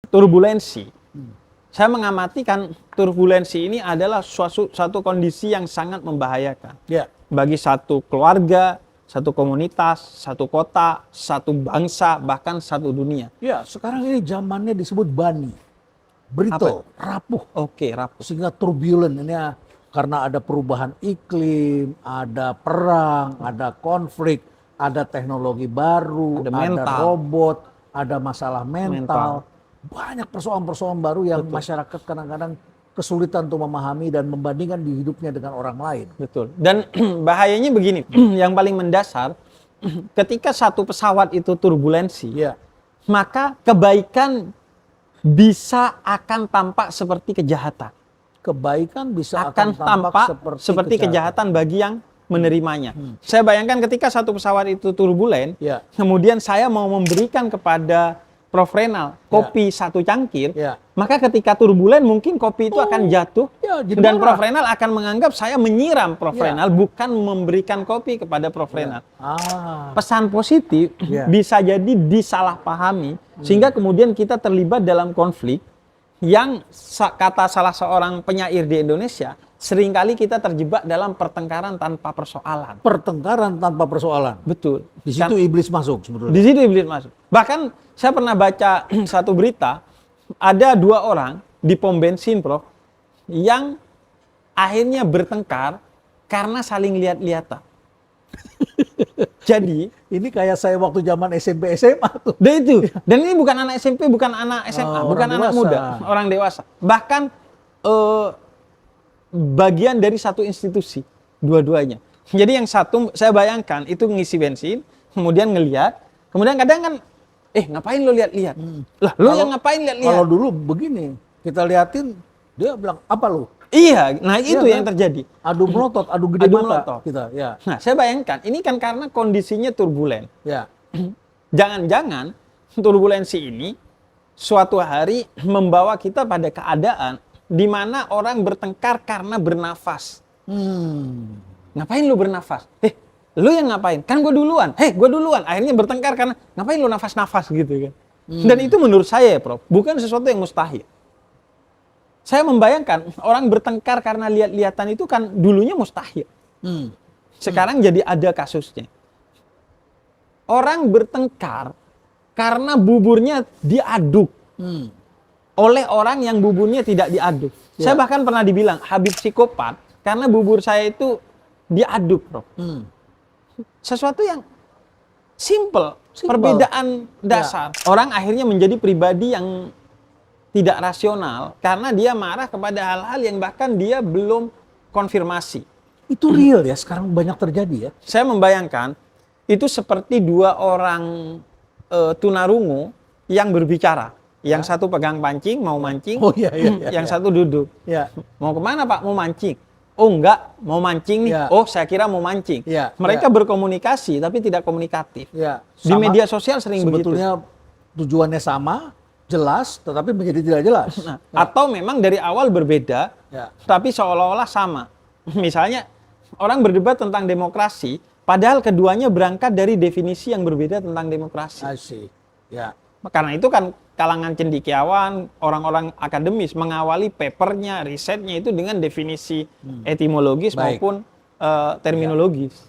turbulensi. Saya mengamati kan turbulensi ini adalah suatu kondisi yang sangat membahayakan. Ya. Bagi satu keluarga, satu komunitas, satu kota, satu bangsa, bahkan satu dunia. Ya, sekarang ini zamannya disebut bani. Brittle, rapuh. Oke, rapuh. Sehingga turbulent ini ya, karena ada perubahan iklim, ada perang, ada konflik, ada teknologi baru, ada robot, ada masalah mental. Banyak persoalan-persoalan baru yang masyarakat kadang-kadang kesulitan untuk memahami dan membandingkan di hidupnya dengan orang lain. Betul. Dan bahayanya begini, yang paling mendasar, ketika satu pesawat itu turbulensi, maka kebaikan bisa akan tampak seperti kejahatan. Kebaikan bisa akan tampak seperti kejahatan bagi yang menerimanya. Saya bayangkan ketika satu pesawat itu turbulen, kemudian saya mau memberikan kepada Prof. Renal kopi satu cangkir, maka ketika turbulen mungkin kopi itu akan jatuh, dan Prof. Renal akan menganggap saya menyiram Prof. Renal, bukan memberikan kopi kepada Prof. Renal. Pesan positif bisa jadi disalahpahami, sehingga kemudian kita terlibat dalam konflik yang kata salah seorang penyair di Indonesia, seringkali kita terjebak dalam pertengkaran tanpa persoalan. Pertengkaran tanpa persoalan. Betul. Di situ iblis masuk sebetulnya. Di situ iblis masuk. Bahkan saya pernah baca satu berita, ada 2 orang di pom bensin, Prof, yang akhirnya bertengkar karena saling lihat-lihatan. Jadi ini kayak saya waktu zaman SMP SMA tuh. Dan ini bukan anak SMP, bukan anak SMA, bukan anak muda, orang dewasa. Bahkan bagian dari satu institusi, dua-duanya. Jadi yang satu saya bayangkan itu ngisi bensin, kemudian ngelihat, kemudian kadang kan, ngapain lo lihat-lihat? Lah, lo yang ngapain lihat-lihat? Kalau dulu begini, kita liatin, dia bilang apa lo? Iya, nah itu yang terjadi. Adu melotot, adu gede mata kita. Ya. Nah, saya bayangkan ini kan karena kondisinya turbulen. Ya. Jangan-jangan turbulensi ini suatu hari membawa kita pada keadaan di mana orang bertengkar karena bernafas. Ngapain lu bernafas? Lu yang ngapain? Kan gue duluan. Gue duluan. Akhirnya bertengkar karena ngapain lu nafas-nafas gitu kan. Dan itu menurut saya ya, Prof, bukan sesuatu yang mustahil. Saya membayangkan orang bertengkar karena lihat-lihatan itu kan dulunya mustahil. Sekarang jadi ada kasusnya. Orang bertengkar karena buburnya diaduk oleh orang yang buburnya tidak diaduk. Saya bahkan pernah dibilang Habib psikopat karena bubur saya itu diaduk, Prof. Sesuatu yang simple. Perbedaan dasar. Orang akhirnya menjadi pribadi yang tidak rasional karena dia marah kepada hal-hal yang bahkan dia belum konfirmasi. Itu real ya, sekarang banyak terjadi ya. Saya membayangkan itu seperti 2 orang tunarungu yang berbicara. Yang satu pegang pancing, mau mancing. Yang satu duduk. Mau kemana, Pak? Mau mancing. Oh enggak, mau mancing nih. Oh, saya kira mau mancing. Mereka berkomunikasi tapi tidak komunikatif. Di media sosial sering begitu. Sebetulnya tujuannya sama, jelas, tetapi menjadi tidak jelas. Atau memang dari awal berbeda, tapi seolah-olah sama. Misalnya, orang berdebat tentang demokrasi, padahal keduanya berangkat dari definisi yang berbeda tentang demokrasi. Karena itu kan kalangan cendekiawan, orang-orang akademis mengawali papernya, risetnya itu dengan definisi etimologis maupun terminologis.